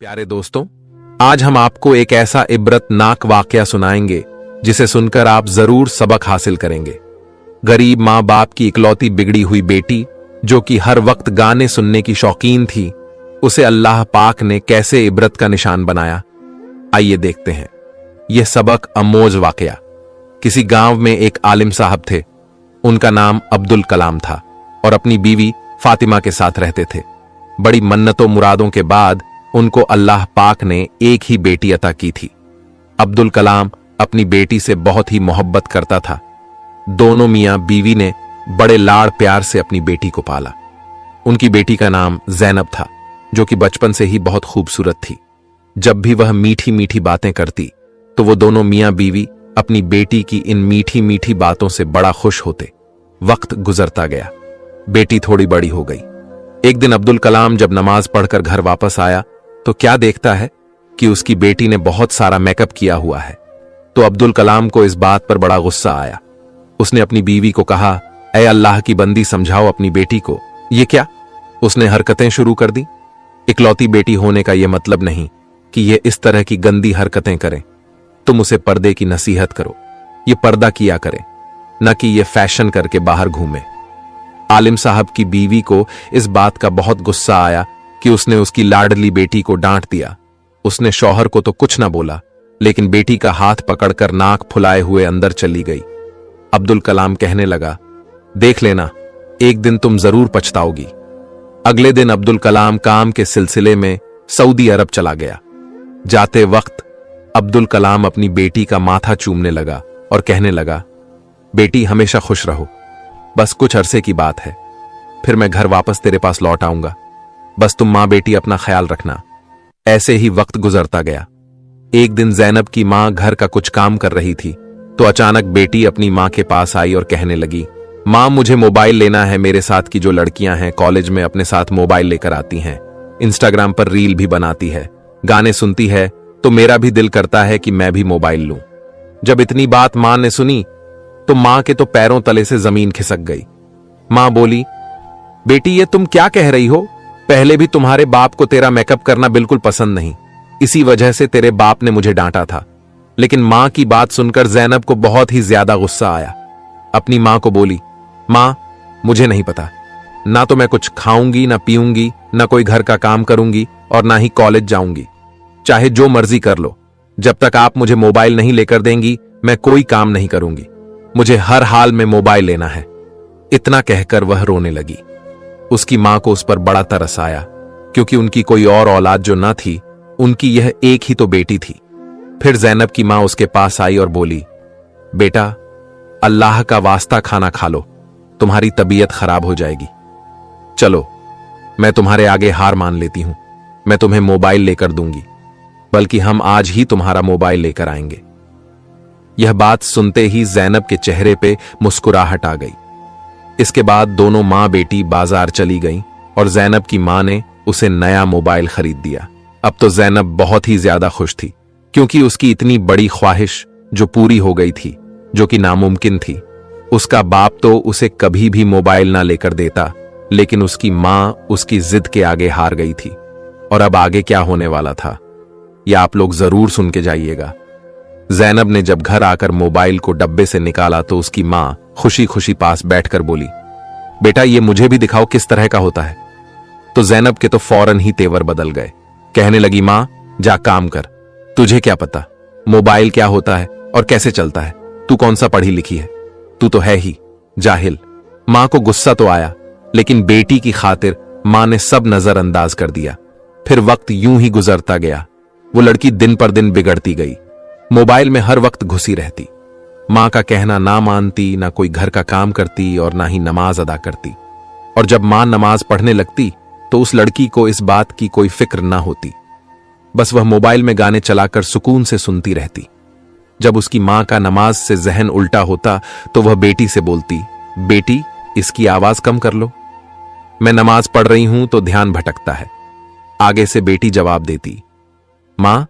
प्यारे दोस्तों, आज हम आपको एक ऐसा इबरतनाक वाकया सुनाएंगे जिसे सुनकर आप जरूर सबक हासिल करेंगे। गरीब माँ बाप की इकलौती बिगड़ी हुई बेटी, जो कि हर वक्त गाने सुनने की शौकीन थी, उसे अल्लाह पाक ने कैसे इबरत का निशान बनाया। आइए देखते हैं यह सबक अमोज वाकया। किसी गांव में एक आलिम साहब थे। उनका नाम अब्दुल कलाम था और अपनी बीवी फातिमा के साथ रहते थे। बड़ी मन्नतों मुरादों के बाद उनको अल्लाह पाक ने एक ही बेटी अता की थी। अब्दुल कलाम अपनी बेटी से बहुत ही मोहब्बत करता था। दोनों मियां बीवी ने बड़े लाड़ प्यार से अपनी बेटी को पाला। उनकी बेटी का नाम जैनब था, जो कि बचपन से ही बहुत खूबसूरत थी। जब भी वह मीठी मीठी बातें करती तो वो दोनों मियां बीवी अपनी बेटी की इन मीठी मीठी बातों से बड़ा खुश होते। वक्त गुजरता गया, बेटी थोड़ी बड़ी हो गई। एक दिन अब्दुल कलाम जब नमाज पढ़कर घर वापस आया तो क्या देखता है कि उसकी बेटी ने बहुत सारा मेकअप किया हुआ है। तो अब्दुल कलाम को इस बात पर बड़ा गुस्सा आया। उसने अपनी बीवी को कहा, ऐ अल्लाह की बंदी, समझाओ अपनी बेटी को, ये क्या। उसने हरकतें शुरू कर दी। इकलौती बेटी होने का यह मतलब नहीं कि यह इस तरह की गंदी हरकतें करे। तुम उसे पर्दे की नसीहत करो, ये पर्दा किया करे, न कि यह फैशन करके बाहर घूमे। आलिम साहब की बीवी को इस बात का बहुत गुस्सा आया कि उसने उसकी लाडली बेटी को डांट दिया। उसने शौहर को तो कुछ ना बोला, लेकिन बेटी का हाथ पकड़कर नाक फुलाए हुए अंदर चली गई। अब्दुल कलाम कहने लगा, देख लेना, एक दिन तुम जरूर पछताओगी। अगले दिन अब्दुल कलाम काम के सिलसिले में सऊदी अरब चला गया। जाते वक्त अब्दुल कलाम अपनी बेटी का माथा चूमने लगा और कहने लगा, बेटी हमेशा खुश रहो, बस कुछ अरसे की बात है, फिर मैं घर वापस तेरे पास लौट आऊंगा। बस तुम मां बेटी अपना ख्याल रखना। ऐसे ही वक्त गुजरता गया। एक दिन जैनब की मां घर का कुछ काम कर रही थी तो अचानक बेटी अपनी मां के पास आई और कहने लगी, मां मुझे मोबाइल लेना है। मेरे साथ की जो लड़कियां हैं कॉलेज में अपने साथ मोबाइल लेकर आती हैं, इंस्टाग्राम पर रील भी बनाती है, गाने सुनती है, तो मेरा भी दिल करता है कि मैं भी मोबाइल लूं। जब इतनी बात मां ने सुनी तो मां के तो पैरों तले से जमीन खिसक गई। मां बोली, बेटी ये तुम क्या कह रही हो। पहले भी तुम्हारे बाप को तेरा मेकअप करना बिल्कुल पसंद नहीं, इसी वजह से तेरे बाप ने मुझे डांटा था। लेकिन मां की बात सुनकर जैनब को बहुत ही ज्यादा गुस्सा आया। अपनी मां को बोली, मां मुझे नहीं पता, ना तो मैं कुछ खाऊंगी, ना पीऊंगी, ना कोई घर का काम करूंगी और ना ही कॉलेज जाऊंगी। चाहे जो मर्जी कर लो, जब तक आप मुझे मोबाइल नहीं लेकर देंगी मैं कोई काम नहीं करूंगी। मुझे हर हाल में मोबाइल लेना है। इतना कहकर वह रोने लगी। उसकी मां को उस पर बड़ा तरस आया, क्योंकि उनकी कोई और औलाद जो न थी, उनकी यह एक ही तो बेटी थी। फिर जैनब की मां उसके पास आई और बोली, बेटा अल्लाह का वास्ता खाना खा लो, तुम्हारी तबीयत खराब हो जाएगी। चलो मैं तुम्हारे आगे हार मान लेती हूं, मैं तुम्हें मोबाइल लेकर दूंगी, बल्कि हम आज ही तुम्हारा मोबाइल लेकर आएंगे। यह बात सुनते ही जैनब के चेहरे पे मुस्कुराहट आ गई। इसके बाद दोनों मां बेटी बाजार चली गईं और जैनब की मां ने उसे नया मोबाइल खरीद दिया। अब तो जैनब बहुत ही ज्यादा खुश थी, क्योंकि उसकी इतनी बड़ी ख्वाहिश जो पूरी हो गई थी, जो कि नामुमकिन थी। उसका बाप तो उसे कभी भी मोबाइल ना लेकर देता, लेकिन उसकी मां उसकी जिद के आगे हार गई थी। और अब आगे क्या होने वाला था, यह आप लोग जरूर सुन के जाइएगा। जैनब ने जब घर आकर मोबाइल को डब्बे से निकाला तो उसकी मां खुशी खुशी पास बैठकर बोली, बेटा ये मुझे भी दिखाओ किस तरह का होता है। तो जैनब के तो फौरन ही तेवर बदल गए। कहने लगी, मां जा काम कर, तुझे क्या पता मोबाइल क्या होता है और कैसे चलता है। तू कौन सा पढ़ी लिखी है, तू तो है ही जाहिल। मां को गुस्सा तो आया, लेकिन बेटी की खातिर मां ने सब नजरअंदाज कर दिया। फिर वक्त यूं ही गुजरता गया। वो लड़की दिन पर दिन बिगड़ती गई, मोबाइल में हर वक्त घुसी रहती, मां का कहना ना मानती, ना कोई घर का काम करती और ना ही नमाज अदा करती। और जब मां नमाज पढ़ने लगती तो उस लड़की को इस बात की कोई फिक्र ना होती, बस वह मोबाइल में गाने चलाकर सुकून से सुनती रहती। जब उसकी मां का नमाज से जहन उल्टा होता तो वह बेटी से बोलती, बेटी इसकी आवाज कम कर लो, मैं नमाज पढ़ रही हूं तो ध्यान भटकता है। आगे से बेटी जवाब देती, मां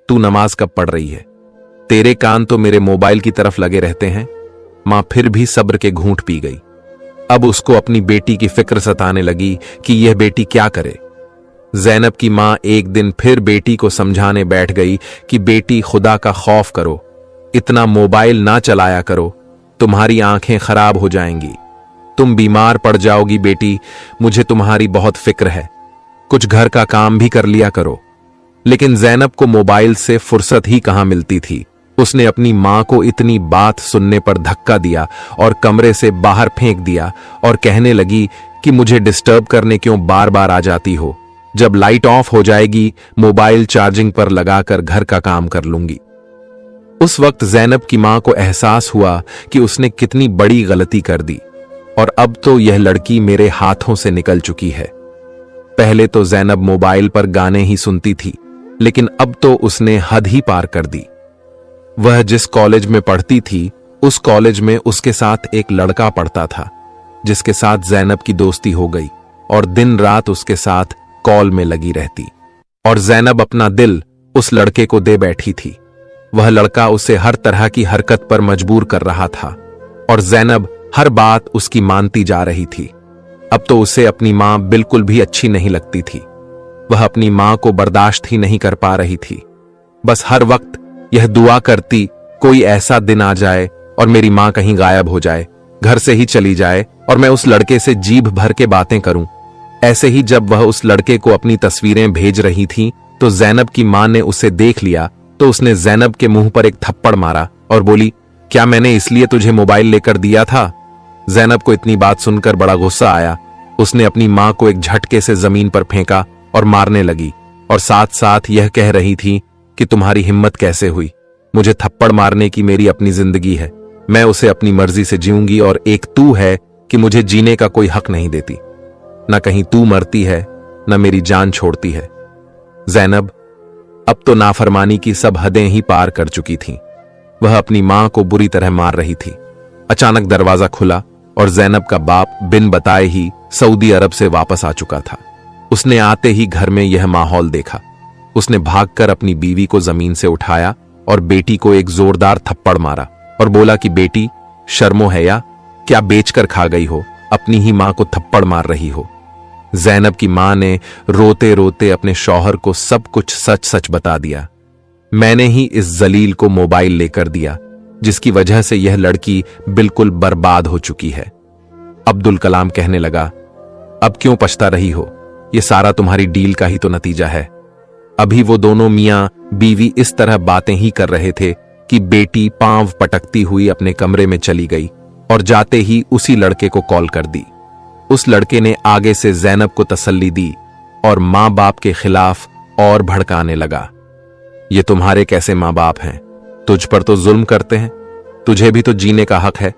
तू नमाज कब पढ़ रही है, तेरे कान तो मेरे मोबाइल की तरफ लगे रहते हैं। मां फिर भी सब्र के घूंट पी गई। अब उसको अपनी बेटी की फिक्र सताने लगी कि यह बेटी क्या करे। जैनब की मां एक दिन फिर बेटी को समझाने बैठ गई कि बेटी खुदा का खौफ करो, इतना मोबाइल ना चलाया करो, तुम्हारी आंखें खराब हो जाएंगी, तुम बीमार पड़ जाओगी बेटी, मुझे तुम्हारी बहुत फिक्र है, कुछ घर का काम भी कर लिया करो। लेकिन जैनब को मोबाइल से फुर्सत ही कहां मिलती थी। उसने अपनी मां को इतनी बात सुनने पर धक्का दिया और कमरे से बाहर फेंक दिया और कहने लगी कि मुझे डिस्टर्ब करने क्यों बार बार आ जाती हो, जब लाइट ऑफ हो जाएगी मोबाइल चार्जिंग पर लगाकर घर का काम कर लूंगी। उस वक्त जैनब की मां को एहसास हुआ कि उसने कितनी बड़ी गलती कर दी और अब तो यह लड़की मेरे हाथों से निकल चुकी है। पहले तो जैनब मोबाइल पर गाने ही सुनती थी, लेकिन अब तो उसने हद ही पार कर दी। वह जिस कॉलेज में पढ़ती थी उस कॉलेज में उसके साथ एक लड़का पढ़ता था, जिसके साथ जैनब की दोस्ती हो गई और दिन रात उसके साथ कॉल में लगी रहती। और जैनब अपना दिल उस लड़के को दे बैठी थी। वह लड़का उसे हर तरह की हरकत पर मजबूर कर रहा था और जैनब हर बात उसकी मानती जा रही थी। अब तो उसे अपनी मां बिल्कुल भी अच्छी नहीं लगती थी। वह अपनी मां को बर्दाश्त ही नहीं कर पा रही थी। बस हर वक्त यह दुआ करती कोई ऐसा दिन आ जाए और मेरी मां कहीं गायब हो जाए, घर से ही चली जाए और मैं उस लड़के से जीभ भर के बातें करूं। ऐसे ही जब वह उस लड़के को अपनी तस्वीरें भेज रही थी तो जैनब की मां ने उसे देख लिया तो उसने जैनब के मुंह पर एक थप्पड़ मारा और बोली, क्या मैंने इसलिए तुझे मोबाइल लेकर दिया था? जैनब को इतनी बात सुनकर बड़ा गुस्सा आया। उसने अपनी मां को एक झटके से जमीन पर फेंका और मारने लगी और साथ साथ यह कह रही थी कि तुम्हारी हिम्मत कैसे हुई, मुझे थप्पड़ मारने की, मेरी अपनी जिंदगी है, मैं उसे अपनी मर्जी से जीऊंगी और एक तू है कि मुझे जीने का कोई हक नहीं देती। न कहीं तू मरती है न मेरी जान छोड़ती है। जैनब अब तो नाफरमानी की सब हदें ही पार कर चुकी थीं। वह अपनी मां को बुरी तरह मार रही थी। अचानक दरवाजा खुला और जैनब का बाप बिन बताए ही सऊदी अरब से वापस आ चुका था। उसने आते ही घर में यह माहौल देखा। उसने भागकर अपनी बीवी को जमीन से उठाया और बेटी को एक जोरदार थप्पड़ मारा और बोला कि बेटी, शर्मो है या क्या बेचकर खा गई हो, अपनी ही मां को थप्पड़ मार रही हो। जैनब की मां ने रोते रोते अपने शौहर को सब कुछ सच सच बता दिया। मैंने ही इस जलील को मोबाइल लेकर दिया जिसकी वजह से यह लड़की बिल्कुल बर्बाद हो चुकी है। अब्दुल कलाम कहने लगा, अब क्यों पछता रही हो, यह सारा तुम्हारी डील का ही तो नतीजा है। अभी वो दोनों मियां बीवी इस तरह बातें ही कर रहे थे कि बेटी पांव पटकती हुई अपने कमरे में चली गई और जाते ही उसी लड़के को कॉल कर दी। उस लड़के ने आगे से जैनब को तसल्ली दी और मां बाप के खिलाफ और भड़काने लगा। ये तुम्हारे कैसे मां बाप हैं, तुझ पर तो जुल्म करते हैं, तुझे भी तो जीने का हक है,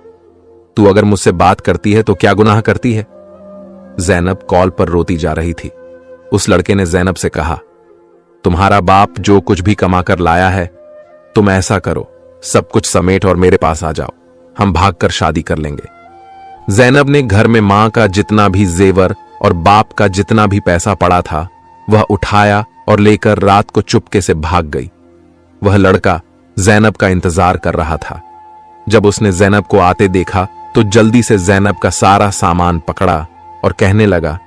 तू अगर मुझसे बात करती है तो क्या गुनाह करती है। जैनब कॉल पर रोती जा रही थी। उस लड़के ने जैनब से कहा, तुम्हारा बाप जो कुछ भी कमा कर लाया है, तुम ऐसा करो, सब कुछ समेट और मेरे पास आ जाओ, हम भागकर शादी कर लेंगे। जैनब ने घर में मां का जितना भी जेवर और बाप का जितना भी पैसा पड़ा था वह उठाया और लेकर रात को चुपके से भाग गई। वह लड़का जैनब का इंतजार कर रहा था। जब उसने जैनब को आते देखा तो जल्दी से जैनब का सारा सामान पकड़ा और कहने लगा,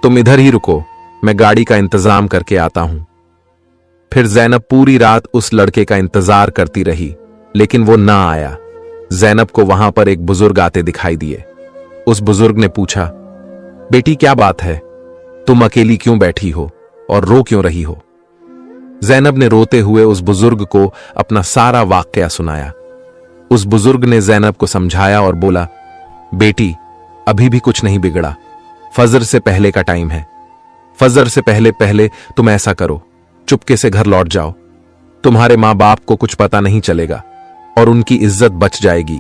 तुम इधर ही रुको, मैं गाड़ी का इंतजाम करके आता हूं। फिर जैनब पूरी रात उस लड़के का इंतजार करती रही, लेकिन वो ना आया। जैनब को वहां पर एक बुजुर्ग आते दिखाई दिए। उस बुजुर्ग ने पूछा, बेटी क्या बात है, तुम अकेली क्यों बैठी हो और रो क्यों रही हो? जैनब ने रोते हुए उस बुजुर्ग को अपना सारा वाकया सुनाया। उस बुजुर्ग ने जैनब को समझाया और बोला, बेटी अभी भी कुछ नहीं बिगड़ा, फजर से पहले का टाइम है, फजर से पहले पहले तुम ऐसा करो, चुपके से घर लौट जाओ, तुम्हारे मां बाप को कुछ पता नहीं चलेगा और उनकी इज्जत बच जाएगी।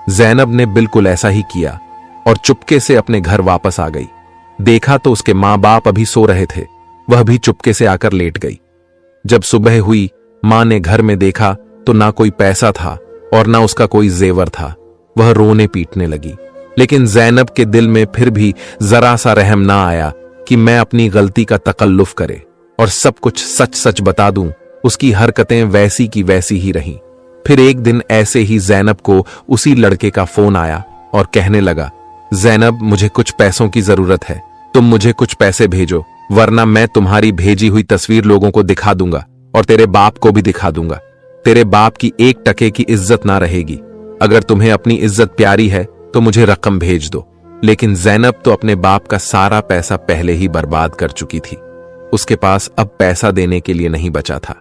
जैनब ने बिल्कुल ऐसा ही किया और चुपके से अपने घर वापस आ गई। देखा तो उसके मां बाप अभी सो रहे थे, वह भी चुपके से आकर लेट गई। जब सुबह हुई, मां ने घर में देखा तो ना कोई पैसा था और ना उसका कोई जेवर था। वह रोने पीटने लगी, लेकिन जैनब के दिल में फिर भी जरा सा रहम ना आया कि मैं अपनी गलती का तकल्लुफ करे और सब कुछ सच सच बता दूं। उसकी हरकतें वैसी की वैसी ही रहीं। फिर एक दिन ऐसे ही जैनब को उसी लड़के का फोन आया और कहने लगा, जैनब मुझे कुछ पैसों की जरूरत है, तुम मुझे कुछ पैसे भेजो, वरना मैं तुम्हारी भेजी हुई तस्वीर लोगों को दिखा दूंगा और तेरे बाप को भी दिखा दूंगा। तेरे बाप की 1 टके की इज्जत ना रहेगी। अगर तुम्हें अपनी इज्जत प्यारी है तो मुझे रकम भेज दो। लेकिन जैनब तो अपने बाप का सारा पैसा पहले ही बर्बाद कर चुकी थी। उसके पास अब पैसा देने के लिए नहीं बचा था।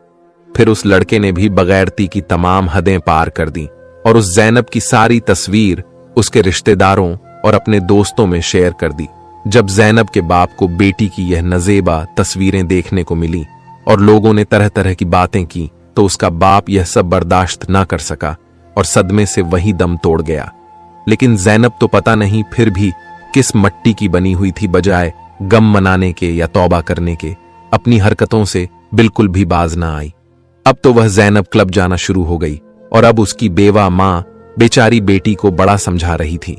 फिर उस लड़के ने भी बगैरती की तमाम हदें पार कर दी और उस जैनब की सारी तस्वीर उसके रिश्तेदारों और अपने दोस्तों में शेयर कर दी। जब जैनब के बाप को बेटी की यह नजेबा तस्वीरें देखने को मिली और लोगों ने तरह तरह की बातें की, तो उसका बाप यह सब बर्दाश्त ना कर सका और सदमे से वही दम तोड़ गया। लेकिन जैनब तो पता नहीं फिर भी किस मट्टी की बनी हुई थी, बजाय गम मनाने के या तौबा करने के अपनी हरकतों से बिल्कुल भी बाज ना आई। अब तो वह जैनब क्लब जाना शुरू हो गई और अब उसकी बेवा मां बेचारी बेटी को बड़ा समझा रही थी।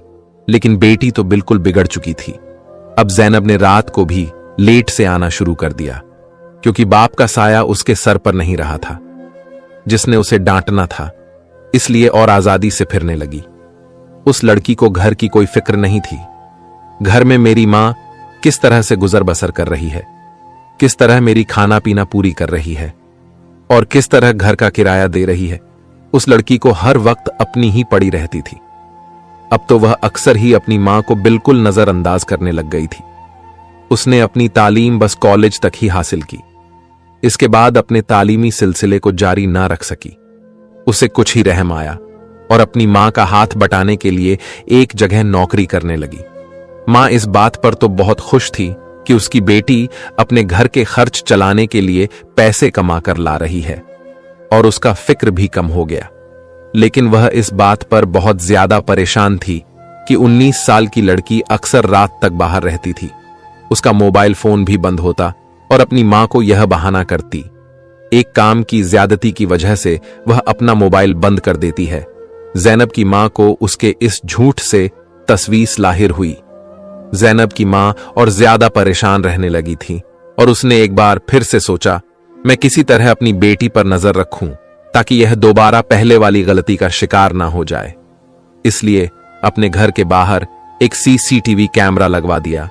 लेकिन बेटी तो बिल्कुल बिगड़ चुकी थी। अब जैनब ने रात को भी लेट से आना शुरू कर दिया, क्योंकि बाप का साया उसके सर पर नहीं रहा था, जिसने उसे डांटना था, इसलिए और आजादी से फिरने लगी। उस लड़की को घर की कोई फिक्र नहीं थी। घर में मेरी मां किस तरह से गुजर बसर कर रही है, किस तरह मेरी खाना पीना पूरी कर रही है और किस तरह घर का किराया दे रही है, उस लड़की को हर वक्त अपनी ही पड़ी रहती थी। अब तो वह अक्सर ही अपनी मां को बिल्कुल नजरअंदाज करने लग गई थी। उसने अपनी तालीम बस कॉलेज तक ही हासिल की। इसके बाद अपने तालीमी सिलसिले को जारी ना रख सकी। उसे कुछ ही रहम आया और अपनी मां का हाथ बटाने के लिए एक जगह नौकरी करने लगी। मां इस बात पर तो बहुत खुश थी कि उसकी बेटी अपने घर के खर्च चलाने के लिए पैसे कमा कर ला रही है और उसका फिक्र भी कम हो गया। लेकिन वह इस बात पर बहुत ज्यादा परेशान थी कि 19 साल की लड़की अक्सर रात तक बाहर रहती थी। उसका मोबाइल फोन भी बंद होता और अपनी मां को यह बहाना करती। एक काम की ज्यादती की वजह से वह अपना मोबाइल बंद कर देती है। जैनब की मां को उसके इस झूठ से तसवीस लाहिर हुई। जैनब की मां और ज्यादा परेशान रहने लगी थी और उसने एक बार फिर से सोचा, मैं किसी तरह अपनी बेटी पर नजर रखूं ताकि यह दोबारा पहले वाली गलती का शिकार ना हो जाए। इसलिए अपने घर के बाहर एक सीसीटीवी कैमरा लगवा दिया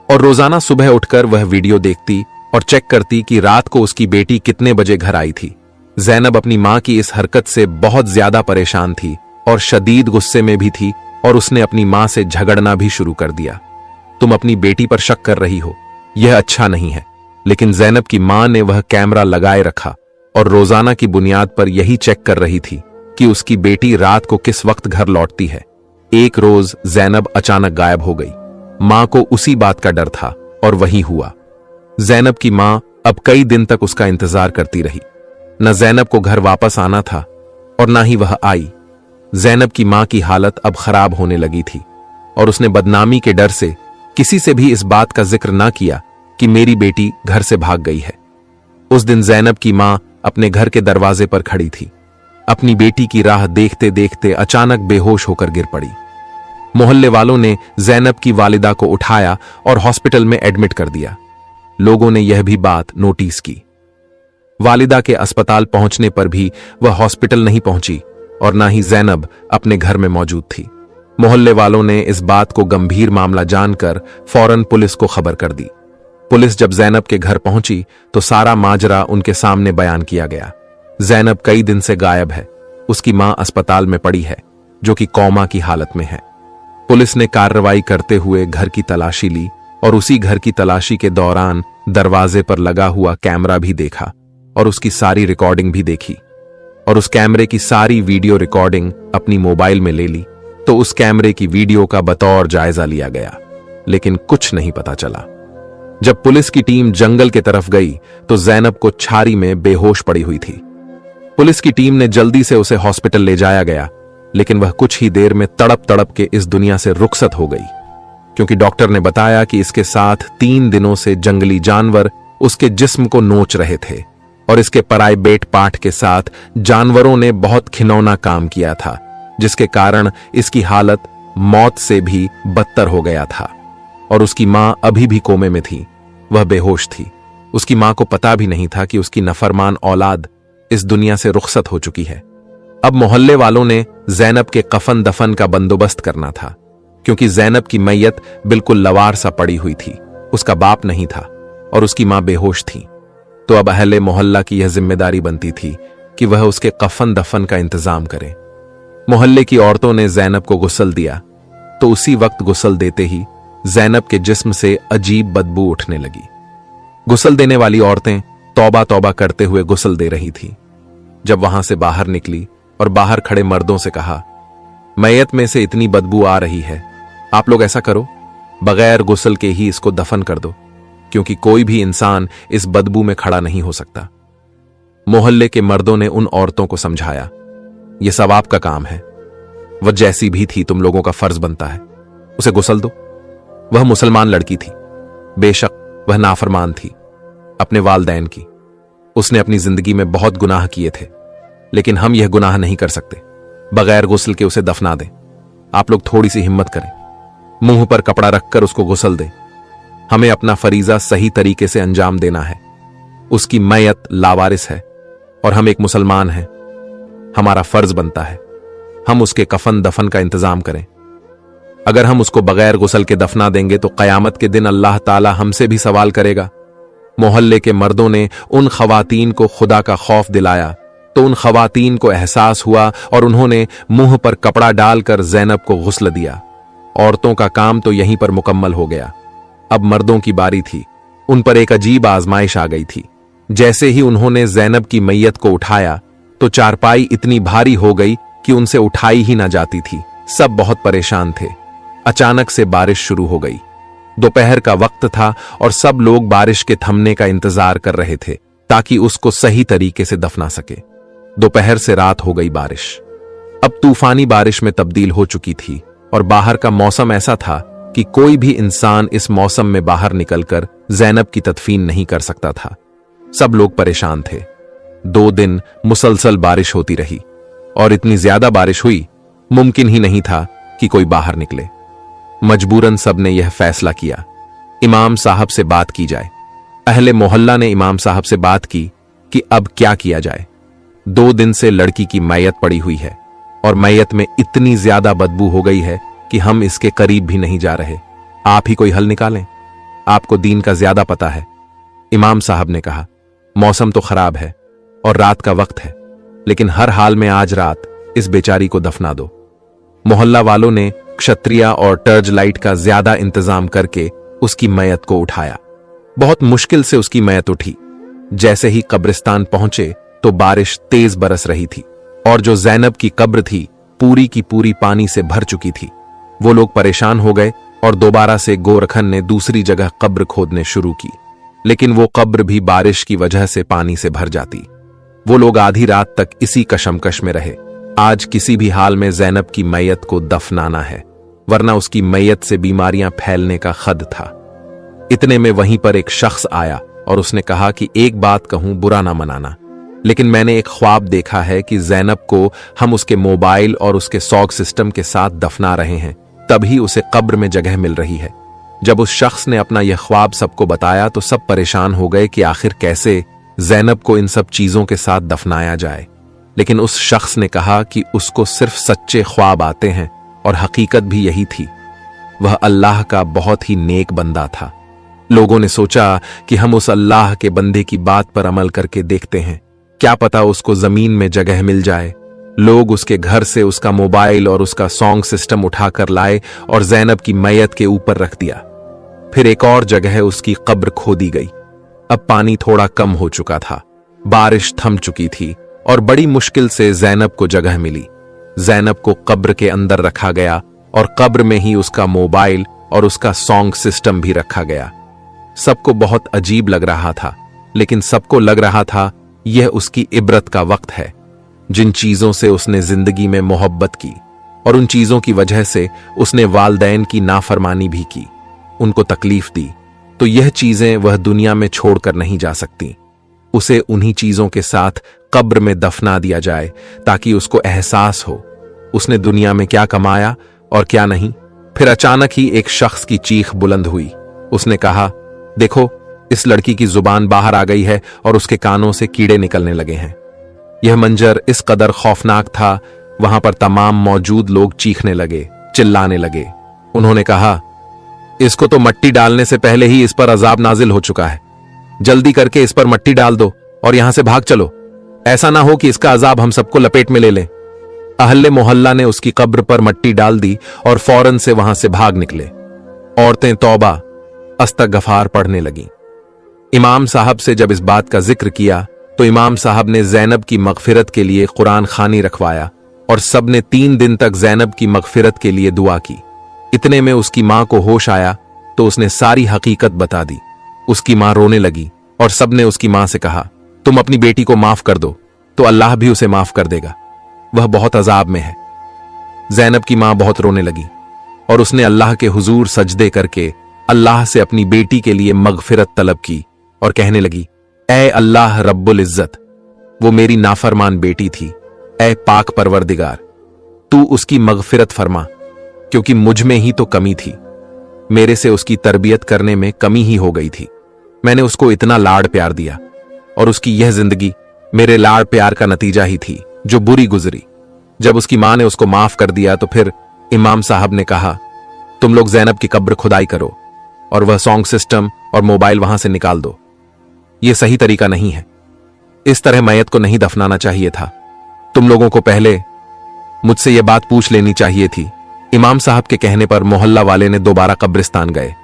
और रोजाना सुबह उठकर वह वीडियो देखती और चेक करती कि रात को उसकी बेटी कितने बजे घर आई थी। जैनब अपनी मां की इस हरकत से बहुत ज्यादा परेशान थी और शदीद गुस्से में भी थी और उसने अपनी मां से झगड़ना भी शुरू कर दिया। तुम अपनी बेटी पर शक कर रही हो, यह अच्छा नहीं है। लेकिन जैनब की मां ने वह कैमरा लगाए रखा और रोजाना की बुनियाद पर यही चेक कर रही थी कि उसकी बेटी रात को किस वक्त घर लौटती है। एक रोज जैनब अचानक गायब हो गई। मां को उसी बात का डर था और वही हुआ। जैनब की मां अब कई दिन तक उसका इंतजार करती रही। न जैनब को घर वापस आना था और ना ही वह आई। जैनब की मां की हालत अब खराब होने लगी थी और उसने बदनामी के डर से किसी से भी इस बात का जिक्र ना किया कि मेरी बेटी घर से भाग गई है। उस दिन जैनब की मां अपने घर के दरवाजे पर खड़ी थी। अपनी बेटी की राह देखते देखते अचानक बेहोश होकर गिर पड़ी। मोहल्ले वालों ने जैनब की वालिदा को उठाया और हॉस्पिटल में एडमिट कर दिया। लोगों ने यह भी बात नोटिस की। वालिदा के अस्पताल पहुंचने पर भी वह हॉस्पिटल नहीं पहुंची और ना ही जैनब अपने घर में मौजूद थी। मोहल्ले वालों ने इस बात को गंभीर मामला जानकर फौरन पुलिस को खबर कर दी। पुलिस जब जैनब के घर पहुंची तो सारा माजरा उनके सामने बयान किया गया। जैनब कई दिन से गायब है। उसकी मां अस्पताल में पड़ी है, जो कि कोमा की हालत में है। पुलिस ने कार्रवाई करते हुए घर की तलाशी ली और उसी घर की तलाशी के दौरान दरवाजे पर लगा हुआ कैमरा भी देखा और उसकी सारी रिकॉर्डिंग भी देखी और उस कैमरे की सारी वीडियो रिकॉर्डिंग अपनी मोबाइल में ले ली। तो उस कैमरे की वीडियो का बतौर जायजा लिया गया, लेकिन कुछ नहीं पता चला। जब पुलिस की टीम जंगल की तरफ गई तो जैनब को छारी में बेहोश पड़ी हुई थी। पुलिस की टीम ने जल्दी से उसे हॉस्पिटल ले जाया गया, लेकिन वह कुछ ही देर में तड़प तड़प के इस दुनिया से रुखसत हो गई, क्योंकि डॉक्टर ने बताया कि इसके साथ 3 दिनों से जंगली जानवर उसके जिस्म को नोच रहे थे और इसके प्राइवेट पार्ट के साथ जानवरों ने बहुत घिनौना काम किया था, जिसके कारण इसकी हालत मौत से भी बदतर हो गया था। और उसकी मां अभी भी कोमे में थी, वह बेहोश थी। उसकी मां को पता भी नहीं था कि उसकी नफरमान औलाद इस दुनिया से रुखसत हो चुकी है। अब मोहल्ले वालों ने जैनब के कफन दफन का बंदोबस्त करना था, क्योंकि जैनब की मैयत बिल्कुल लवार सा पड़ी हुई थी। उसका बाप नहीं था और उसकी मां बेहोश थी। तो अब अहले मोहल्ला की यह जिम्मेदारी बनती थी कि वह उसके कफन दफन का इंतजाम करे। मोहल्ले की औरतों ने जैनब को गुस्ल दिया तो उसी वक्त गुस्ल देते ही जैनब के जिस्म से अजीब बदबू उठने लगी। गुस्ल देने वाली औरतें तौबा तौबा करते हुए गुस्ल दे रही थी। जब वहां से बाहर निकली और बाहर खड़े मर्दों से कहा, मैयत में से इतनी बदबू आ रही है, आप लोग ऐसा करो, बगैर गुस्ल के ही इसको दफन कर दो, क्योंकि कोई भी इंसान इस बदबू में खड़ा नहीं हो सकता। मोहल्ले के मर्दों ने उन औरतों को समझाया, यह सवाब का काम है, वह जैसी भी थी तुम लोगों का फर्ज बनता है, उसे गुस्ल दो। वह मुसलमान लड़की थी, बेशक वह नाफरमान थी अपने वालदैन की। उसने अपनी जिंदगी में बहुत गुनाह किए थे, लेकिन हम यह गुनाह नहीं कर सकते बगैर गुस्ल के उसे दफना दें। आप लोग थोड़ी सी हिम्मत करें, मुंह पर कपड़ा रखकर उसको गुस्ल दें। हमें अपना फरीजा सही तरीके से अंजाम देना है। उसकी मैयत लावारिस है और हम एक मुसलमान हैं। हमारा फर्ज बनता है हम उसके कफन दफन का इंतजाम करें। अगर हम उसको बगैर गुस्ल के दफना देंगे तो कयामत के दिन अल्लाह ताला हमसे भी सवाल करेगा। मोहल्ले के मर्दों ने उन खवातीन को खुदा का खौफ दिलाया तो उन खवातीन को एहसास हुआ और उन्होंने मुंह पर कपड़ा डालकर जैनब को गुस्ल दिया। औरतों का काम तो यहीं पर मुकम्मल हो गया। अब मर्दों की बारी थी। उन पर एक अजीब आजमाइश आ गई थी। जैसे ही उन्होंने जैनब की मैयत को उठाया तो चारपाई इतनी भारी हो गई कि उनसे उठाई ही ना जाती थी। सब बहुत परेशान थे। अचानक से बारिश शुरू हो गई। दोपहर का वक्त था और सब लोग बारिश के थमने का इंतजार कर रहे थे ताकि उसको सही तरीके से दफना सके। दोपहर से रात हो गई। बारिश अब तूफानी बारिश में तब्दील हो चुकी थी और बाहर का मौसम ऐसा था कि कोई भी इंसान इस मौसम में बाहर निकलकर जैनब की तदफीन नहीं कर सकता था। सब लोग परेशान थे। 2 दिन मुसलसल बारिश होती रही और इतनी ज्यादा बारिश हुई, मुमकिन ही नहीं था कि कोई बाहर निकले। मजबूरन सबने यह फैसला किया, इमाम साहब से बात की जाए। अहले मोहल्ला ने इमाम साहब से बात की कि अब क्या किया जाए। 2 दिन से लड़की की मैयत पड़ी हुई है और मैयत में इतनी ज्यादा बदबू हो गई है कि हम इसके करीब भी नहीं जा रहे। आप ही कोई हल निकालें, आपको दीन का ज्यादा पता है। इमाम साहब ने कहा, मौसम तो खराब है और रात का वक्त है, लेकिन हर हाल में आज रात इस बेचारी को दफना दो। मोहल्ला वालों ने क्षत्रिया और टर्च लाइट का ज्यादा इंतजाम करके उसकी मैयत को उठाया। बहुत मुश्किल से उसकी मैयत उठी। जैसे ही कब्रिस्तान पहुंचे तो बारिश तेज बरस रही थी और जो जैनब की कब्र थी पूरी की पूरी पानी से भर चुकी थी। वो लोग परेशान हो गए और दोबारा से गोरखन ने दूसरी जगह कब्र खोदने शुरू की, लेकिन वो कब्र भी बारिश की वजह से पानी से भर जाती। वो लोग आधी रात तक इसी कशमकश में रहे। आज किसी भी हाल में जैनब की मैयत को दफनाना है, वरना उसकी मैयत से बीमारियां फैलने का खद था। इतने में वहीं पर एक शख्स आया और उसने कहा कि एक बात कहूं, बुरा ना मनाना, लेकिन मैंने एक ख्वाब देखा है कि जैनब को हम उसके मोबाइल और उसके सॉग सिस्टम के साथ दफना रहे हैं, तभी उसे कब्र में जगह मिल रही है। जब उस शख्स ने अपना यह ख्वाब सबको बताया तो सब परेशान हो गए कि आखिर कैसे जैनब को इन सब चीजों के साथ दफनाया जाए। लेकिन उस शख्स ने कहा कि उसको सिर्फ सच्चे ख्वाब आते हैं और हकीकत भी यही थी। वह अल्लाह का बहुत ही नेक बंदा था। लोगों ने सोचा कि हम उस अल्लाह के बंदे की बात पर अमल करके देखते हैं, क्या पता उसको जमीन में जगह मिल जाए। लोग उसके घर से उसका मोबाइल और उसका सॉन्ग सिस्टम उठाकर लाए और जैनब की मैयत के ऊपर रख दिया। फिर एक और जगह उसकी कब्र खोदी गई। अब पानी थोड़ा कम हो चुका था, बारिश थम चुकी थी और बड़ी मुश्किल से जैनब को जगह मिली। जैनब को कब्र के अंदर रखा गया और कब्र में ही उसका मोबाइल और उसका सॉन्ग सिस्टम भी रखा गया। सबको बहुत अजीब लग रहा था, लेकिन सबको लग रहा था यह उसकी इबरत का वक्त है। जिन चीजों से उसने जिंदगी में मोहब्बत की और उन चीजों की वजह से उसने वालदैन की नाफरमानी भी की, उनको तकलीफ दी, तो यह चीजें वह दुनिया में छोड़कर नहीं जा सकती। उसे उन्हीं चीजों के साथ कब्र में दफना दिया जाए ताकि उसको एहसास हो उसने दुनिया में क्या कमाया और क्या नहीं। फिर अचानक ही एक शख्स की चीख बुलंद हुई। उसने कहा, देखो, इस लड़की की जुबान बाहर आ गई है और उसके कानों से कीड़े निकलने लगे हैं। यह मंजर इस कदर खौफनाक था, वहां पर तमाम मौजूद लोग चीखने लगे, चिल्लाने लगे। उन्होंने कहा, इसको तो मट्टी डालने से पहले ही इस पर अजाब नाजिल हो चुका है। जल्दी करके इस पर मट्टी डाल दो और यहां से भाग चलो, ऐसा ना हो कि इसका अजाब हम सबको लपेट में ले ले। अहले मोहल्ला ने उसकी कब्र पर मट्टी डाल दी और फौरन से वहां से भाग निकले। औरतें तौबा अस्तगफार पढ़ने लगीं। इमाम साहब से जब इस बात का जिक्र किया तो इमाम साहब ने जैनब की मगफिरत के लिए कुरान खानी रखवाया और सबने 3 दिन तक जैनब की मगफिरत के लिए दुआ की। इतने में उसकी मां को होश आया तो उसने सारी हकीकत बता दी। उसकी मां रोने लगी और सबने उसकी मां से कहा, तुम अपनी बेटी को माफ कर दो तो अल्लाह भी उसे माफ कर देगा, वह बहुत अजाब में है। जैनब की मां बहुत रोने लगी और उसने अल्लाह के हुजूर सजदे करके अल्लाह से अपनी बेटी के लिए मगफिरत तलब की और कहने लगी, ऐ अल्लाह रब्बुल इज्जत, वो मेरी नाफरमान बेटी थी, ऐ पाक परवरदिगार, तू उसकी मगफिरत फरमा, क्योंकि मुझ में ही तो कमी थी, मेरे से उसकी तरबियत करने में कमी ही हो गई थी। मैंने उसको इतना लाड़ प्यार दिया और उसकी यह जिंदगी मेरे लाड़ प्यार का नतीजा ही थी जो बुरी गुजरी। जब उसकी मां ने उसको माफ कर दिया तो फिर इमाम साहब ने कहा, तुम लोग जैनब की कब्र खुदाई करो और वह सॉन्ग सिस्टम और मोबाइल वहां से निकाल दो। यह सही तरीका नहीं है, इस तरह मैयत को नहीं दफनाना चाहिए था। तुम लोगों को पहले मुझसे यह बात पूछ लेनी चाहिए थी। इमाम साहब के कहने पर मोहल्ला वाले ने दोबारा कब्रिस्तान गए।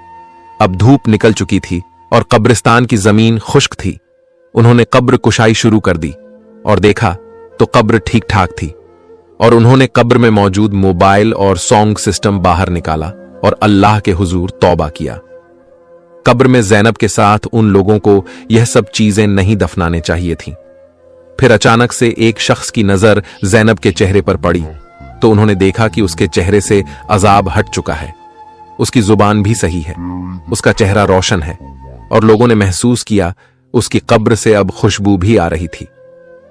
अब धूप निकल चुकी थी और कब्रिस्तान की जमीन खुश्क थी। उन्होंने कब्र कुशाई शुरू कर दी और देखा तो कब्र ठीक ठाक थी और उन्होंने कब्र में मौजूद मोबाइल और सॉन्ग सिस्टम बाहर निकाला और अल्लाह के हुजूर तौबा किया। कब्र में जैनब के साथ उन लोगों को यह सब चीजें नहीं दफनाने चाहिए थीं। फिर अचानक से एक शख्स की नजर जैनब के चेहरे पर पड़ी तो उन्होंने देखा कि उसके चेहरे से अजाब हट चुका है, उसकी जुबान भी सही है, उसका चेहरा रोशन है और लोगों ने महसूस किया उसकी कब्र से अब खुशबू भी आ रही थी।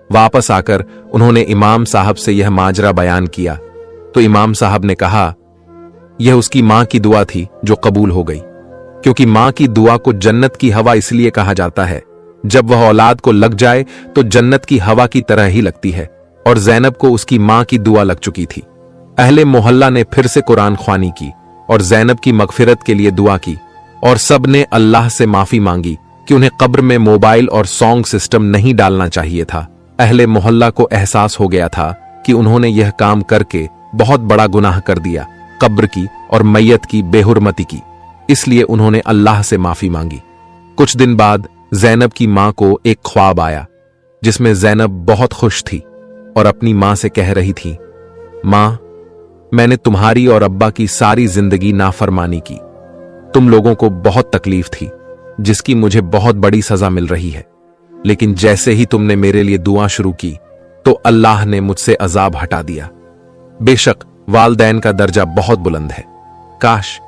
वापस आकर उन्होंने इमाम साहब से यह माजरा बयान किया तो इमाम साहब ने कहा, यह उसकी मां की दुआ थी जो कबूल हो गई, क्योंकि मां की दुआ को जन्नत की हवा इसलिए कहा जाता है, जब वह औलाद को लग जाए तो जन्नत की हवा की तरह ही लगती है, और जैनब को उसकी मां की दुआ लग चुकी थी। अहले मोहल्ला ने फिर से कुरान ख्वानी की और जैनब की मगफिरत के लिए दुआ की और सब ने अल्लाह से माफी मांगी कि उन्हें कब्र में मोबाइल और सॉन्ग सिस्टम नहीं डालना चाहिए था। अहले मोहल्ला को एहसास हो गया था कि उन्होंने यह काम करके बहुत बड़ा गुनाह कर दिया, कब्र की और मैयत की बेहुरमती की, इसलिए उन्होंने अल्लाह से माफी मांगी। कुछ दिन बाद जैनब की मां को एक ख्वाब आया जिसमें जैनब बहुत खुश थी और अपनी मां से कह रही थी, मां, मैंने तुम्हारी और अब्बा की सारी जिंदगी नाफरमानी की, तुम लोगों को बहुत तकलीफ थी जिसकी मुझे बहुत बड़ी सजा मिल रही है, लेकिन जैसे ही तुमने मेरे लिए दुआ शुरू की तो अल्लाह ने मुझसे अजाब हटा दिया। बेशक वालदैन का दर्जा बहुत बुलंद है, काश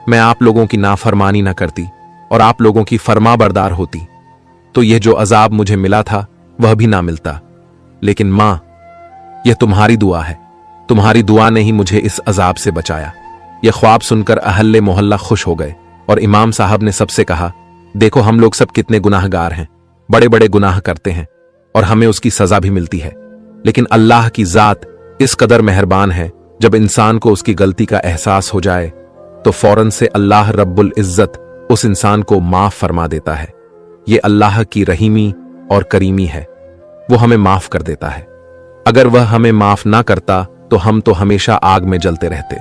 मैं आप लोगों की नाफरमानी ना करती और आप लोगों की फरमा बरदार होती तो यह जो अजाब मुझे मिला था वह भी ना मिलता। लेकिन मां, यह तुम्हारी दुआ है, तुम्हारी दुआ ने ही मुझे इस अजाब से बचाया। यह ख्वाब सुनकर अहले मोहल्ला खुश हो गए और इमाम साहब ने सबसे कहा, देखो हम लोग सब कितने गुनाहगार हैं, बड़े बड़े गुनाह करते हैं और हमें उसकी सजा भी मिलती है, लेकिन अल्लाह की जात इस कदर मेहरबान है, जब इंसान को उसकी गलती का एहसास हो जाए तो फौरन से अल्लाह रब्बुल इज्जत उस इंसान को माफ फरमा देता है। यह अल्लाह की रहीमी और करीमी है, वो हमें माफ कर देता है। अगर वह हमें माफ ना करता तो हम तो हमेशा आग में जलते रहते।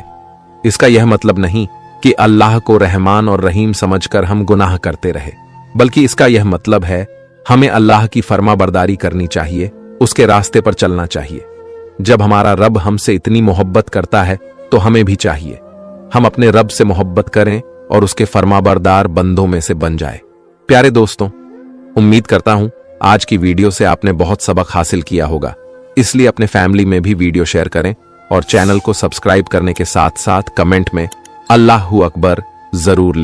इसका यह मतलब नहीं कि अल्लाह को रहमान और रहीम समझकर हम गुनाह करते रहे, बल्कि इसका यह मतलब है हमें अल्लाह की फर्मा बरदारी करनी चाहिए, उसके रास्ते पर चलना चाहिए। जब हमारा रब हमसे इतनी मोहब्बत करता है तो हमें भी चाहिए हम अपने रब से मोहब्बत करें और उसके फरमाबरदार बंदों में से बन जाए। प्यारे दोस्तों, उम्मीद करता हूं आज की वीडियो से आपने बहुत सबक हासिल किया होगा, इसलिए अपने फैमिली में भी वीडियो शेयर करें और चैनल को सब्सक्राइब करने के साथ साथ कमेंट में अल्लाहू अकबर जरूर लिखें।